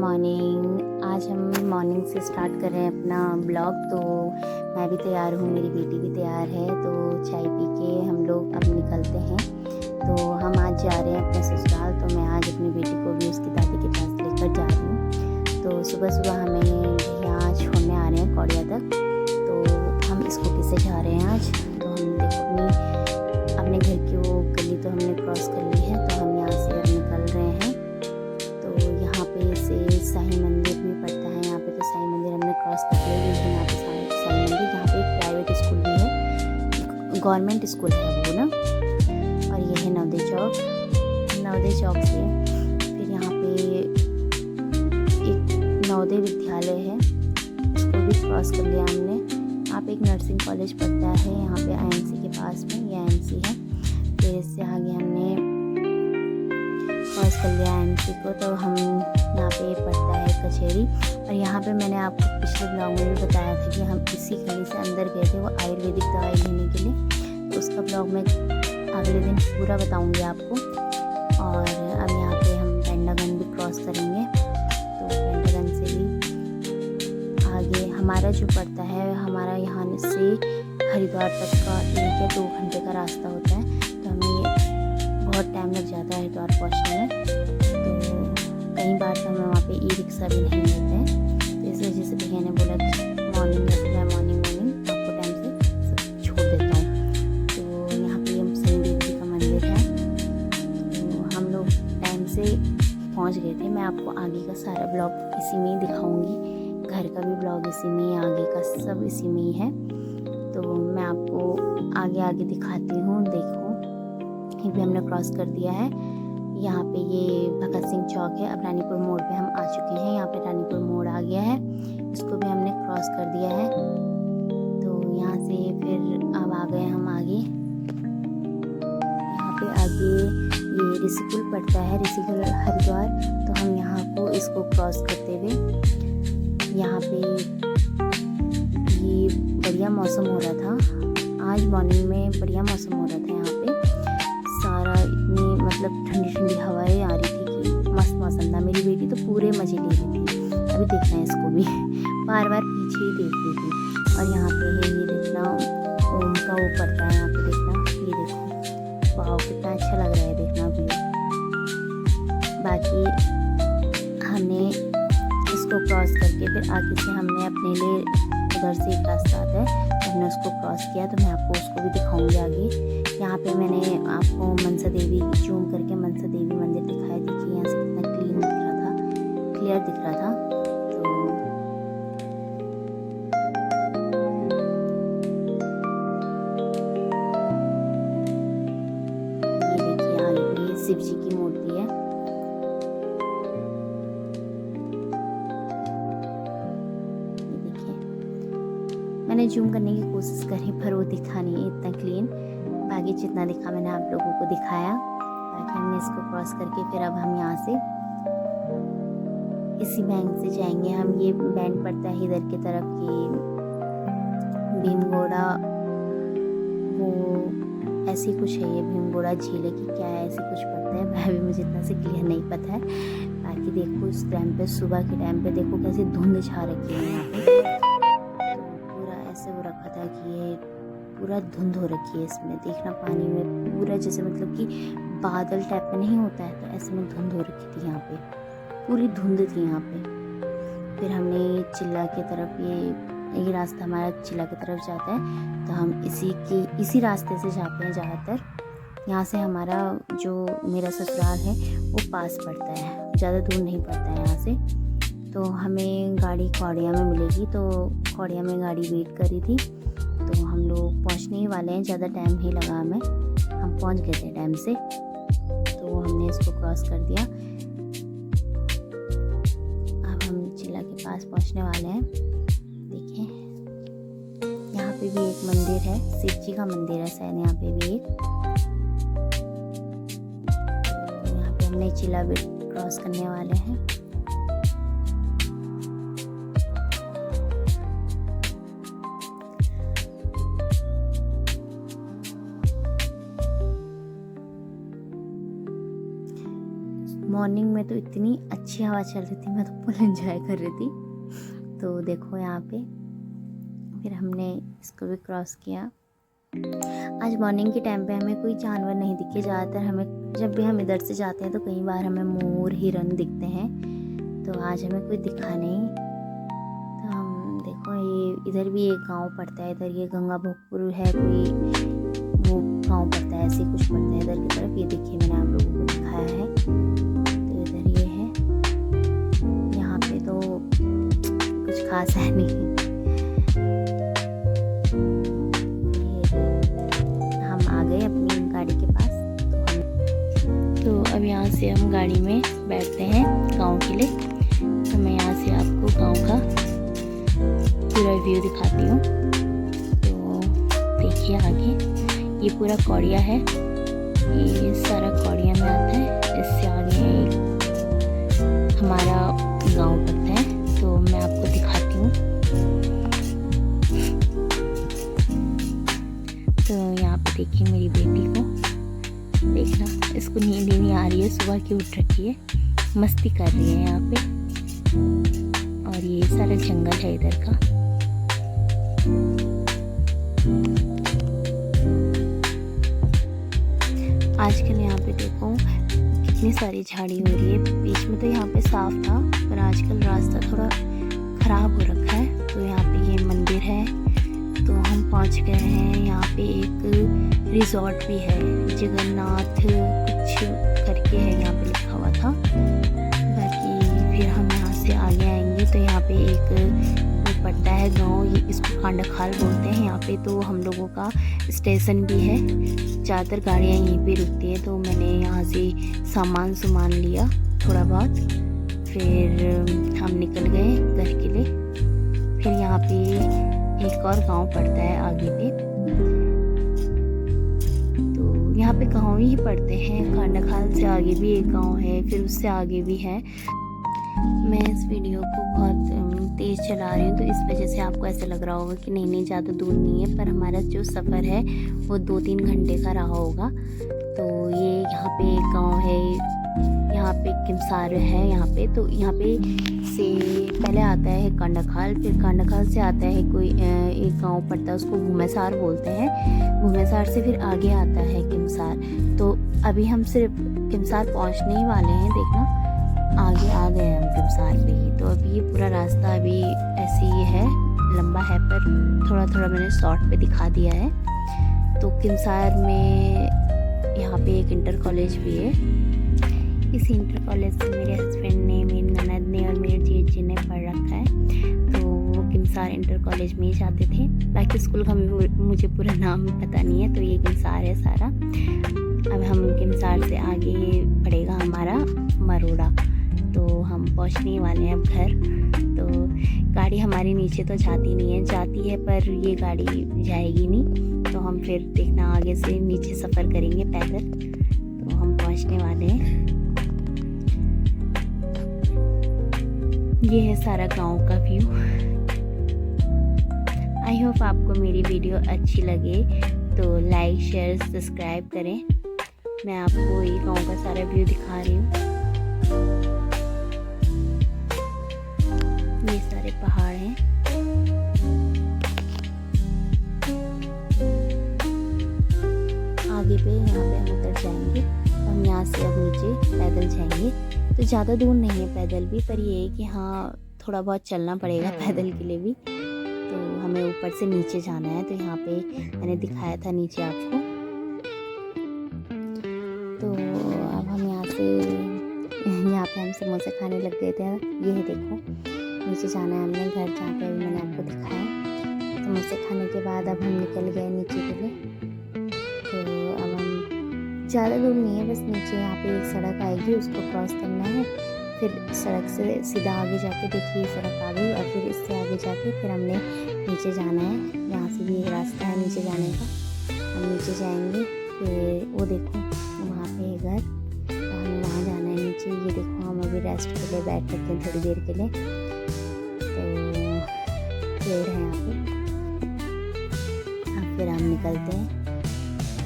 Morning. आज हम morning से स्टार्ट कर रहे हैं अपना ब्लॉग। तो मैं भी तैयार हूँ, मेरी बेटी भी तैयार है। तो चाय पी के हम लोग अब निकलते हैं। तो हम आज जा रहे हैं अपने ससुराल। तो मैं आज अपनी बेटी को भी उसकी दादी के पास लेकर जा रही हूँ। तो सुबह सुबह हमें यहाँ छोड़ने आ रहे हैं कौड़िया तक। तो हम स्कूटी से जा रहे हैं आज। तो हम देखो अपने घर की वो गली तो हमने क्रॉस कर ली है। तो हम यहाँ से अब निकल रहे हैं। तो यहाँ पे से साईं मंदिर में पड़ता है। यहाँ पे तो साईं मंदिर हमने क्रॉस कर लिया। लेकिन यहाँ पे साईं मंदिर, यहाँ पे एक प्राइवेट स्कूल भी है, गवर्नमेंट स्कूल है वो ना। और ये है नवोदय चौक। नवोदय चौक से फिर यहाँ पे एक नवोदय विद्यालय है, उसको भी क्रॉस कर लिया हमने। यहाँ पे एक नर्सिंग कॉलेज पड़ता है, यहाँ पे आईएमसी के पास में, ये आईएमसी है। फिर इससे आगे हमने क्रॉस कर लिया आईएमसी को। तो हम यहाँ पे पड़ता है कचहरी। और यहाँ पे मैंने आपको पिछले ब्लॉग में भी बताया था कि हम इसी गली से अंदर गए थे वो आयुर्वेदिक दवाई लेने के लिए। तो उसका ब्लॉग मैं अगले दिन पूरा बताऊँगी आपको। और अब यहाँ पे हम पेंटागन भी क्रॉस करेंगे। तो पेंटागन से भी आगे हमारा जो पड़ता है, हमारा यहाँ से हरिद्वार तक का 1 या 2 घंटे का रास्ता होता है। तो हमें बहुत टाइम लग जाता है हरिद्वार पहुँचने में। तो कई बार तो हमें वहाँ पे ई रिक्शा भी नहीं मिलते हैं। तो इस वजह से भैया ने बोला कि मॉर्निंग में मैं मॉर्निंग आपको टाइम से सब छोड़ देता हूँ। तो यहाँ पे हम शनि देव जी का मंदिर है। तो हम लोग टाइम से पहुँच गए थे। मैं आपको आगे का सारा ब्लॉग इसी में ही दिखाऊँगी। घर का भी ब्लॉग इसी में ही, आगे का सब इसी में ही है। तो मैं आपको आगे आगे दिखाती हूँ। देखो ये भी हमने क्रॉस कर दिया है। यहाँ पे ये भगत सिंह चौक है। अब रानीपुर मोड़ पे हम आ चुके हैं। यहाँ पे रानीपुर मोड़ आ गया है, इसको भी हमने क्रॉस कर दिया है। तो यहाँ से फिर अब आ गए हम आगे। यहाँ पे आगे ये ऋषिकुल पड़ता है, ऋषिकुल हरिद्वार। तो हम यहाँ को इसको क्रॉस करते हुए यहाँ पे ये बढ़िया मौसम हो रहा था। आज मॉर्निंग में बढ़िया मौसम हो रहा था। यहाँ पे सारा इतनी मतलब ठंडी ठंडी हवाएं आ रही थी कि मस्त मौसम था। मेरी बेटी तो पूरे मज़े ले रही थी। अभी देखना है इसको भी बार बार पीछे ही देख रही थी। और यहाँ पे है ये देखना ओम का वो पड़ता है। यहाँ पे देखना, ये देखो वाह कितना अच्छा लग रहा है देखना व्यू। बाकी हमने इसको क्रॉस करके फिर आगे से हमने अपने लिए उधर से एक रास्ता आता है, तो हमने उसको क्रॉस किया। तो मैं आपको उसको भी दिखाऊंगी आगे। यहाँ पे मैंने आपको मनसा देवी जूम करके मनसा देवी मंदिर दिखाया। देखिए यहाँ से कितना क्लीन दिख रहा था, क्लियर दिख रहा था। तो ये देखिए आगे पे शिव जी की मूर्ति है। मैंने जूम करने की कोशिश करी पर वो दिखा नहीं इतना क्लीन। बाकी जितना दिखा मैंने आप लोगों को दिखाया। बाकी हमने इसको क्रॉस करके फिर अब हम यहाँ से इसी बैंक से जाएंगे हम। ये बैंड पड़ता है इधर की तरफ की भीमगोड़ा, वो ऐसी कुछ है, ये भीमगोड़ा झील है कि क्या है, ऐसे कुछ पड़ता है। भाई मुझे इतना से क्लियर नहीं पता है। बाकी देखो इस टाइम पे, सुबह के टाइम पे देखो कैसे धुंध छा रखी है यहाँ पे। ऐसे हो रखा था कि ये पूरा धुंध हो रखी है इसमें। देखना पानी में पूरा जैसे मतलब कि बादल टाइप में नहीं होता है, तो ऐसे में धुंध हो रखी थी। यहाँ पे पूरी धुंध थी यहाँ पे। फिर हमने चिल्ला की तरफ, ये रास्ता हमारा चिल्ला की तरफ जाता है। तो हम इसी रास्ते से जाते हैं ज़्यादातर। यहाँ से हमारा जो मेरा ससुराल है वो पास पड़ता है, ज़्यादा दूर नहीं पड़ता है यहाँ से। तो हमें गाड़ी कौड़िया में मिलेगी। तो कौड़िया में गाड़ी वेट करी थी। तो हम लोग पहुंचने ही वाले हैं, ज़्यादा टाइम नहीं लगा हमें, हम पहुंच गए थे टाइम से। तो हमने इसको क्रॉस कर दिया। अब हम चिल्ला के पास पहुंचने वाले हैं। देखिए यहाँ पे भी एक मंदिर है, शिव जी का मंदिर है शायद यहाँ पे भी एक। तो यहाँ पे हमने चिल्ला भी क्रॉस करने वाले हैं। मॉर्निंग में तो इतनी अच्छी हवा चल रही थी, मैं तो फुल एंजॉय कर रही थी। तो देखो यहाँ पे फिर हमने इसको भी क्रॉस किया। आज मॉर्निंग के टाइम पे हमें कोई जानवर नहीं दिखे। ज़्यादातर हमें जब भी हम इधर से जाते हैं तो कई बार हमें मोर हिरन दिखते हैं, तो आज हमें कोई दिखा नहीं। तो हम देखो ये इधर भी एक गांव पड़ता है, इधर ये गंगा भोगपुर है, कोई वो गांव पड़ता है, ऐसे कुछ पड़ता है इधर की तरफ। ये देखिए मैंने आप लोगों को दिखाया है। तो इधर ये है, यहाँ पे तो कुछ खास है नहीं। हम आ गए अपनी गाड़ी के पास। तो अब यहाँ से हम गाड़ी में बैठते हैं गांव के लिए। तो मैं यहाँ से आपको गांव का पूरा व्यू दिखाती हूँ। तो देखिए आगे ये पूरा कौड़िया है, ये सारा कौड़िया में आता है। इससे आगे हमारा गांव पड़ता है, तो मैं आपको दिखाती हूँ। तो यहाँ पे देखिए मेरी बेटी को, देखना इसको नींद ही नहीं आ रही है, सुबह की उठ रखी है, मस्ती कर रही है यहाँ पे। और ये सारा जंगल है इधर का। आजकल यहाँ पे देखो कितनी सारी झाड़ी हो रही है। बीच में तो यहाँ पे साफ था, पर आजकल रास्ता थोड़ा खराब हो रखा है। तो यहाँ पे ये मंदिर है, तो हम पहुँच गए हैं। यहाँ पे एक रिजॉर्ट भी है, जगन्नाथ कुछ करके है, यहाँ पे लिखा हुआ था। बाकी फिर हम यहाँ से आगे आएंगे तो यहाँ पे एक वो पड़ता है गांव, ये इसको कांडाखाल बोलते हैं यहाँ पे। तो हम लोगों का स्टेशन भी है, ज़्यादातर गाड़ियाँ यहीं पे रुकती हैं। तो मैंने यहाँ से सामान लिया थोड़ा बहुत, फिर हम निकल गए घर के लिए। फिर यहाँ पे एक और गांव पड़ता है आगे पे, तो यहाँ पे गांव ही पड़ते हैं। कांडाखाल से आगे भी एक गांव है, फिर उससे आगे भी है। मैं इस वीडियो को बहुत तेज़ चला रही हूँ, तो इस वजह से आपको ऐसा लग रहा होगा कि नहीं ज़्यादा दूर नहीं है, पर हमारा जो सफ़र है वो 2-3 घंटे का रहा होगा। तो ये यहाँ पे एक गांव है, यहाँ पे किमसार है यहाँ पे। तो यहाँ पे से पहले आता है कांडाखाल, फिर कांडाखाल से आता है कोई एक गांव पड़ता है, उसको भूमेसार बोलते हैं। भूमेसार से फिर आगे आता है किमसार। तो अभी हम सिर्फ किमसार पहुँचने ही वाले हैं, देखना आगे आ गए हम किमसार पे ही। तो अभी ये पूरा रास्ता अभी ऐसे ही है, लंबा है, पर थोड़ा थोड़ा मैंने शॉर्ट पे दिखा दिया है। तो किमसार में यहाँ पे एक इंटर कॉलेज भी है। इस इंटर कॉलेज से मेरे हस्बैंड ने, मेरी ननद ने और मेरे जीजी ने पढ़ रखा है। तो वो किमसार इंटर कॉलेज में ही जाते थे। बाकी स्कूल का मुझे पूरा नाम पता नहीं है। तो ये किमसार है सारा। अब हम किमसार से आगे पड़ेगा हमारा मरोड़ा, तो हम पहुंचने वाले हैं अब घर। तो गाड़ी हमारी नीचे तो जाती नहीं है, जाती है पर ये गाड़ी जाएगी नहीं। तो हम फिर देखना आगे से नीचे सफ़र करेंगे पैदल। तो हम पहुंचने वाले हैं। ये है सारा गांव का व्यू। आई होप आपको मेरी वीडियो अच्छी लगे, तो लाइक शेयर सब्सक्राइब करें। मैं आपको ये गांव का सारा व्यू दिखा रही हूँ। ये सारे पहाड़ हैं। आगे पे यहाँ पे हम उतर जाएंगे। हम यहाँ से अब नीचे पैदल जाएंगे। तो ज़्यादा दूर नहीं है पैदल भी, पर ये है कि हाँ थोड़ा बहुत चलना पड़ेगा पैदल के लिए भी। तो हमें ऊपर से नीचे जाना है। तो यहाँ पे मैंने दिखाया था नीचे आपको। तो अब हम यहाँ पे हम समोसे खाने लग गए थे। ये देखो नीचे जाना है हमने, घर जहाँ पे अभी मैंने आपको दिखाया। समोसे खाने के बाद अब हम निकल गए नीचे के लिए। तो अब हम ज़्यादा दूर नहीं है, बस नीचे यहाँ पे एक सड़क आएगी, उसको क्रॉस करना है। फिर सड़क से सीधा आगे जाके देखिए सड़क आ गई, और फिर इससे आगे जाके फिर हमने नीचे जाना है। यहाँ से भी एक रास्ता है नीचे जाने का। हम नीचे जाएंगे, फिर वो देखो वहाँ पे है घर, तो हमें वहाँ जाना है नीचे। ये देखो हम अभी रेस्ट के लिए बैठ सकते हैं थोड़ी देर के लिए। तो पेड़ है यहाँ पे। अब फिर हम निकलते हैं,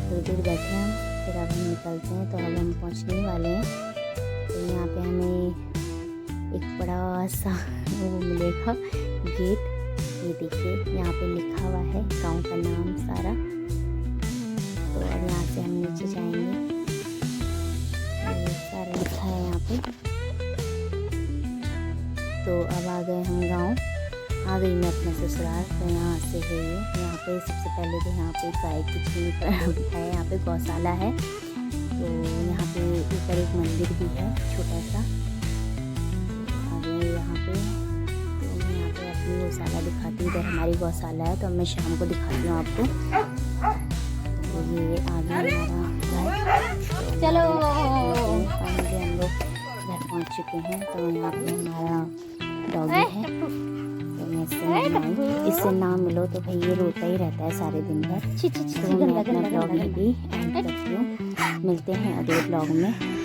थोड़ी देर बैठे हम, फिर अब हम निकलते हैं। तो अब हम पहुँचने वाले हैं। तो यहाँ पे हमें एक बड़ा सा वो मिलेगा गेट। ये देखिए यहाँ पे लिखा हुआ है गांव का नाम सारा। तो अब यहाँ से हम नीचे जाएंगे, ये सारा लिखा है यहाँ पे। तो अब आ गए हम गांव, आ गई मैं अपने ससुराल। तो यहाँ से है ये, यहाँ पे सबसे पहले तो यहाँ पे गाय की चीनी है, यहाँ पे गौशाला है। तो यहाँ पे ऊपर एक मंदिर भी है छोटा सा। आ गए यहाँ पे, तो मैं यहाँ पे अपनी गौशाला दिखाती हूँ। इधर हमारी गौशाला है, तो अब मैं शाम को दिखाती हूँ आपको। तो ये आ गया हमारा घर। चलो फाइनली हम लोग घर पहुँच चुके हैं। तो यहाँ पे हमारा डॉगी है, तो मैं इससे ना मिलो तो भाई ये रोता ही रहता है सारे दिन भर। तो मैं अपना ब्लॉग भी एंड करती हूँ। मिलते हैं अगले ब्लॉग में।